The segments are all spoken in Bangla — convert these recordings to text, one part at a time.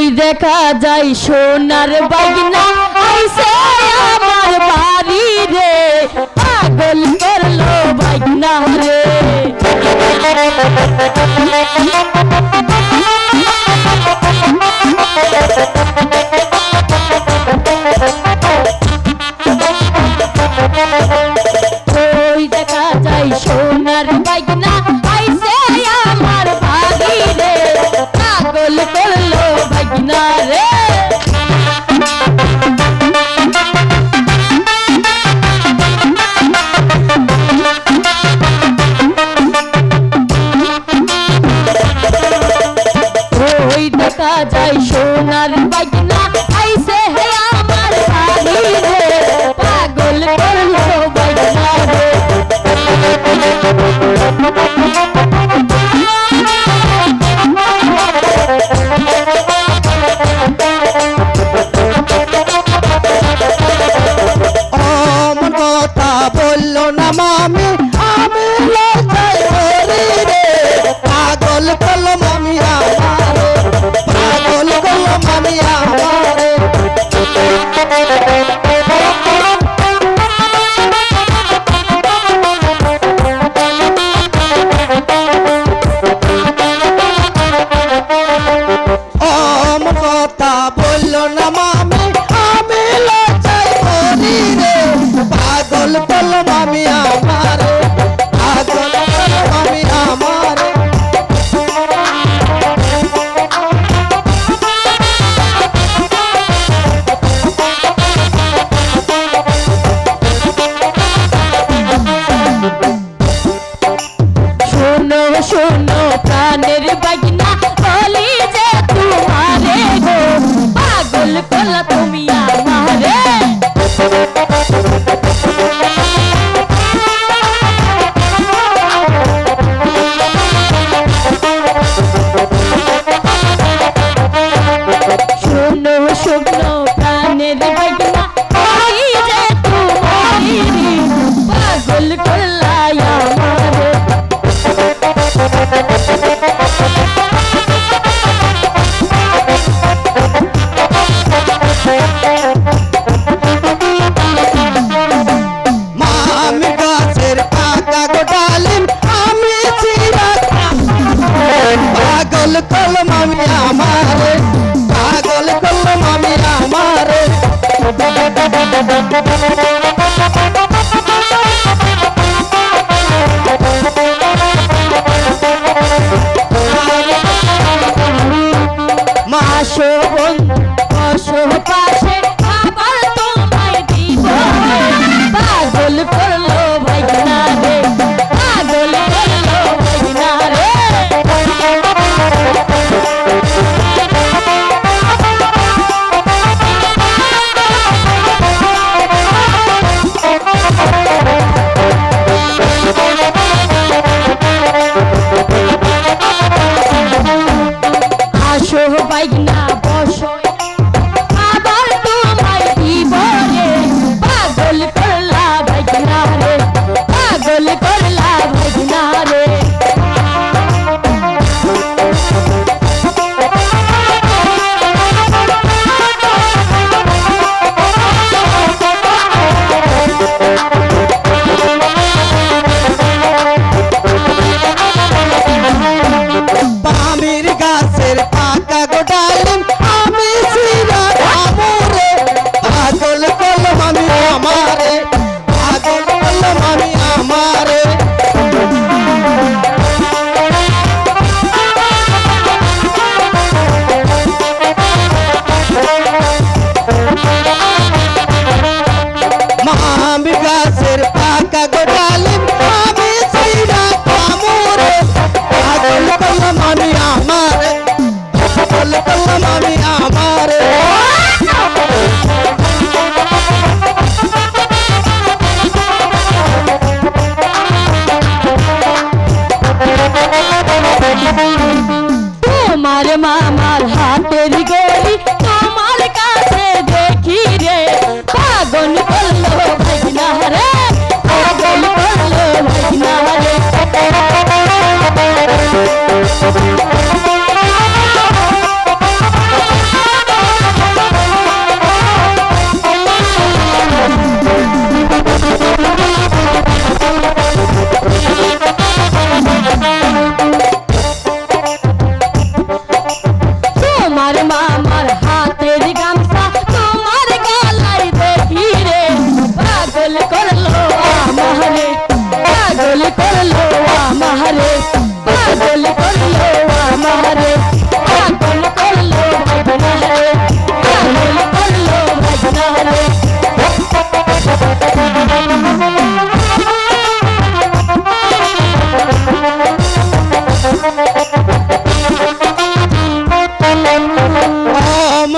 ওই দেখা যায় সোনার বাগনা আইছে আমার বাড়ি রে, পাগল করলো বাগনা রে। ওই দেখা যায় সোনার বাগনা আইছে আমার বাড়ি রে, পাগল করলো বাগনা রে। ওই দেখা যায় সোনার বাগনা আইছে আমার বাড়ি রে, পাগল করলো বাগনা রে। অমন কথা বললো না মামি, আমি লজ্জায় মরি রে, পাগল করলো মামি আমারে, পাগল করলো মামি আমারে। অমন কথা বললো না মামি, আমি লজ্জায় মরি রে, পাগল করলো মামি আমারে, পাগল করলো মামি আমারে। শোনো শোনো প্রাণের বাগনা বলি যে তোমারে গো, পাগল করলা তুমি আমারে। শোনো শোনো প্রাণের বাগনা বলি যে তোমারে পাগল করলা আমারে। মামি গাছের পাকা গোটালিম আমি চিরা, পাগল করলো মামি আমারে, পাগল করলো মামি আমারে। মাসো বন্ধু বসো পাশে আবার তোমায় দিব রে, পাগল করলো বাগনা রে, পাগল করলো বাগনা রে। আসো বাগনা বসো আবার তোমায় দিব রে, পাগল করলা বাগনা রে, পাগল করলা বাগনা রে। পামির গাছের পাকা গোটালিম আমি চিরা আমরে, পাগল করলো মামি আমারে, পাগল করলো মামি আমারে। মামি গাছের পাকা গোটালিম আমি চিরা আমরে, পাগল করলো মামি আমারে, পাগল করলো মামি আমারে। তোমার মামার হাতের গড়ি তোমার কাছে দেখি রে, পাগল করলো বাগনা রে, পাগল করলো বাগনা রে।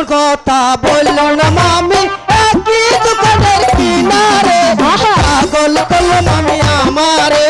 কথা বলল না মামি একই দোকানের কিনারে আহা। পাগল করলো মামি আমারে